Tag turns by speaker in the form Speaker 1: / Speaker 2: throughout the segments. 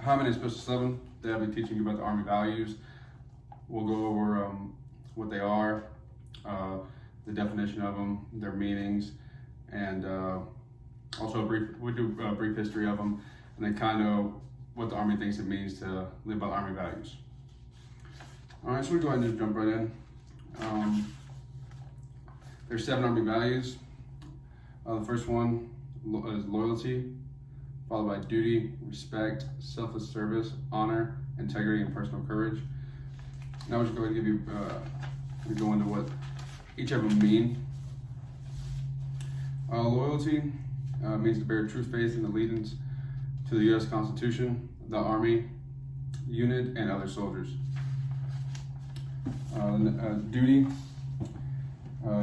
Speaker 1: How many Special 7? They'll be teaching you about the Army values. We'll go over what they are, the definition of them, their meanings, and also we do a brief history of them, and then kind of what the Army thinks it means to live by the Army values. All right, so we go ahead and just jump right in. There's 7 Army values. The first one is loyalty, followed by duty, respect, selfless service, honor, integrity, and personal courage. Now we're just going to give you, we go into what each of them mean. Loyalty means to bear true faith and allegiance to the U.S. Constitution, the Army, unit, and other soldiers. Duty.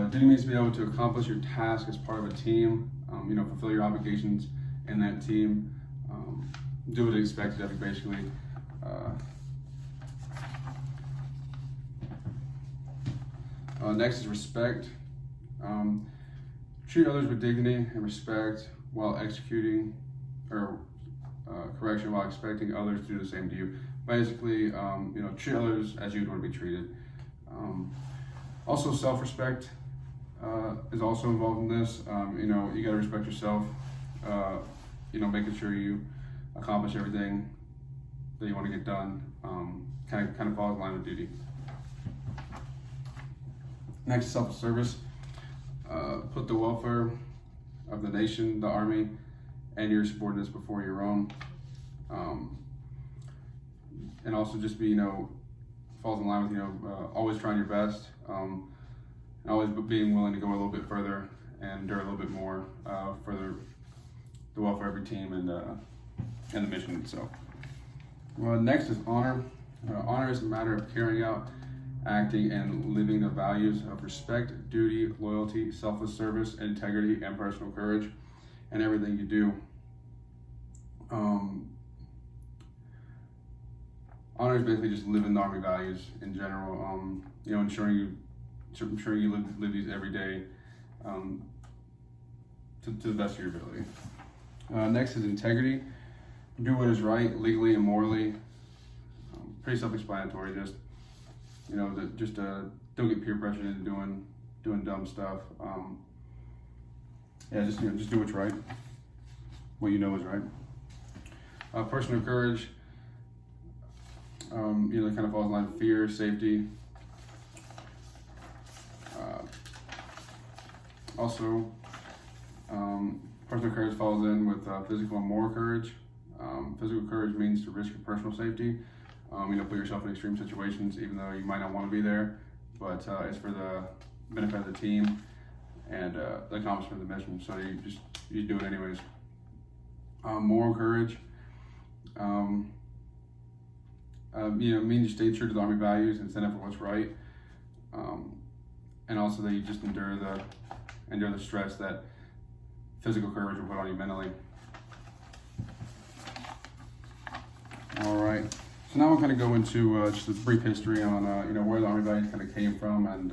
Speaker 1: Duty means to be able to accomplish your task as part of a team, fulfill your obligations in that team, do what is expected of you, basically. Next is respect. Treat others with dignity and respect while executing, correction, while expecting others to do the same to you. Basically, treat others as you'd want to be treated. Also, self-respect is also involved in this. You got to respect yourself. Making sure you accomplish everything that you want to get done. Kind of falls in line with duty. Next, self-service. Put the welfare of the nation, the Army, and your subordinates before your own. And also just be, falls in line with, always trying your best. And always being willing to go a little bit further and endure a little bit more for the welfare of your team and the mission itself. Next is honor. Honor is a matter of carrying out, acting, and living the values of respect, duty, loyalty, selfless service, integrity, and personal courage in everything you do. Honor is basically just living the Army values in general. Ensuring you live these every day to the best of your ability. Next is integrity. Do what is right legally and morally. Pretty self-explanatory. Just don't get peer pressured into doing dumb stuff. Just do what's right. What you know is right. Personal courage. Kind of falls in line with fear, safety. Also, personal courage falls in with physical and moral courage. Physical courage means to risk your personal safety. Put yourself in extreme situations, even though you might not want to be there, but it's for the benefit of the team and the accomplishment of the mission. So you do it anyways. Moral courage. Means you stay true to the Army values and stand up for what's right, and also that you just endure the stress that physical courage will put on you mentally. All right. So now we'll kind of go into just a brief history on where the Army values kind of came from and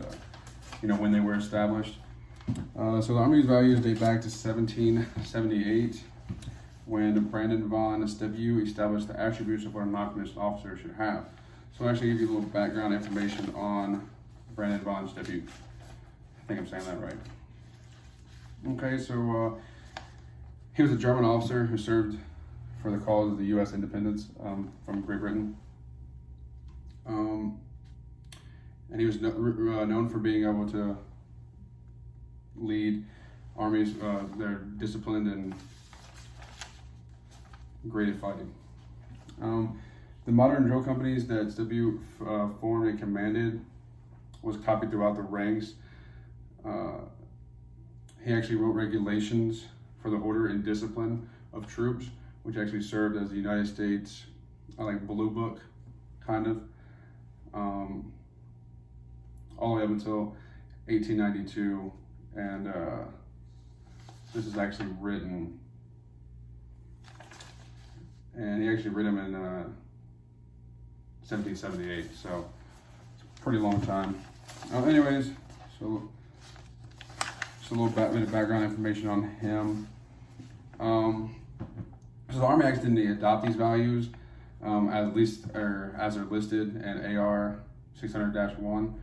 Speaker 1: when they were established. So the Army's values date back to 1778, when Brandon von Stevue established the attributes of what a non-commissioned officer should have. So I'll actually give you a little background information on Brandon von Stevue. I think I'm saying that right. Okay, so he was a German officer who served for the cause of the U.S. independence from Great Britain. And he was known for being able to lead armies. They're disciplined and great at fighting. The modern drill companies that Stevue formed and commanded was copied throughout the ranks. He actually wrote regulations for the order and discipline of troops, which actually served as the United States blue book, kind of, all the way up until 1892, and this is actually written, and he actually wrote them in 1778, so it's a pretty long time. Anyways, so just a little bit of background information on him. So the Army actually didn't adopt these values. as they're listed in AR 600-1,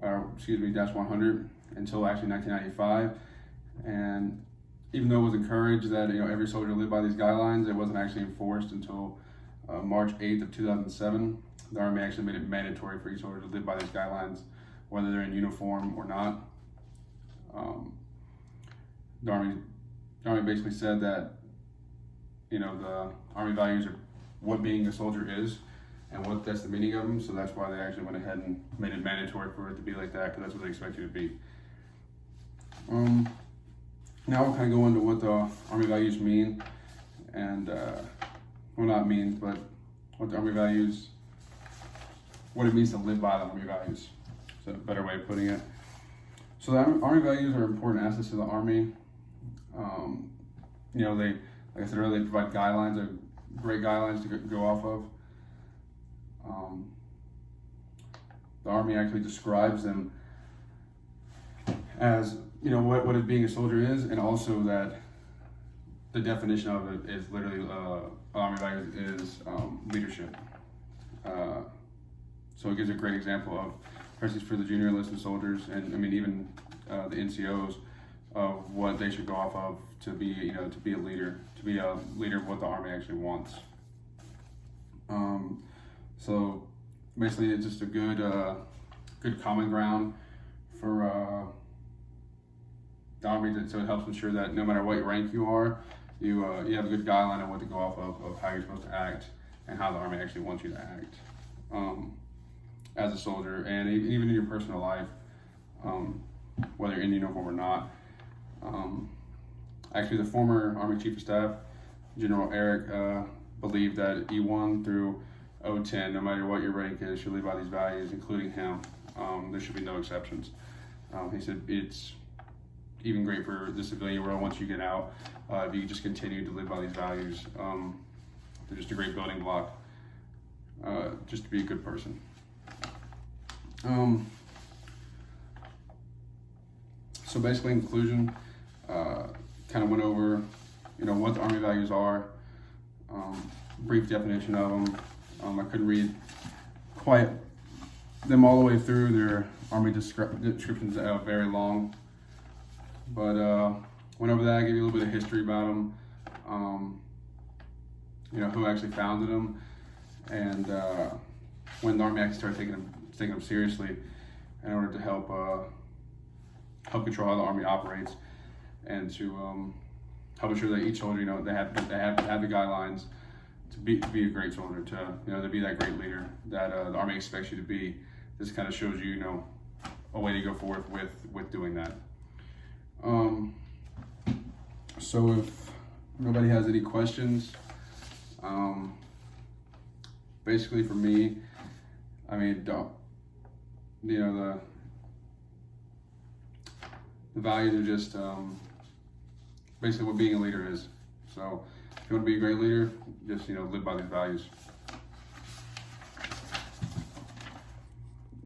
Speaker 1: -100 until actually 1995. And even though it was encouraged that every soldier lived by these guidelines, it wasn't actually enforced until March 8th of 2007. The Army actually made it mandatory for each soldier to live by these guidelines, whether they're in uniform or not. The Army basically said that the Army values are what being a soldier is, and that's the meaning of them. So that's why they actually went ahead and made it mandatory for it to be like that, because that's what they expect you to be. Now we'll kind of go into what the Army values mean, and well, not mean, but what the Army values, what it means to live by the Army values. Is a better way of putting it. So the Army values are important assets to the Army. They, like I said earlier, they provide guidelines, great guidelines to go off of. The Army actually describes them as what being a soldier is, and also that the definition of it is literally Army values is leadership. So it gives a great example of, especially for the junior enlisted soldiers, and I mean even the NCOs, of what they should go off of to be a leader of what the Army actually wants. So basically, it's just a good common ground for the Army, so it helps ensure that no matter what rank you are, you have a good guideline of what to go off of how you're supposed to act, and how the Army actually wants you to act as a soldier, and even in your personal life, whether you're in uniform or not. Actually, the former Army Chief of Staff, General Eric, believed that E1 through O10, no matter what your rank is, should live by these values, including him. There should be no exceptions. He said it's even great for the civilian world once you get out, if you just continue to live by these values. They're just a great building block, just to be a good person. So basically, in conclusion, kind of went over, what the Army values are, brief definition of them. I couldn't read quite them all the way through. Their Army descriptions are very long, but went over that, gave you a little bit of history about them, who actually founded them, and when the Army actually started taking them seriously in order to help control how the Army operates, and to help ensure that each soldier, they have the guidelines to be a great soldier, to be that great leader that the Army expects you to be. This kind of shows you, a way to go forth with doing that. So if nobody has any questions, basically for me, I mean, the values are just basically what being a leader is. So if you want to be a great leader, just live by these values.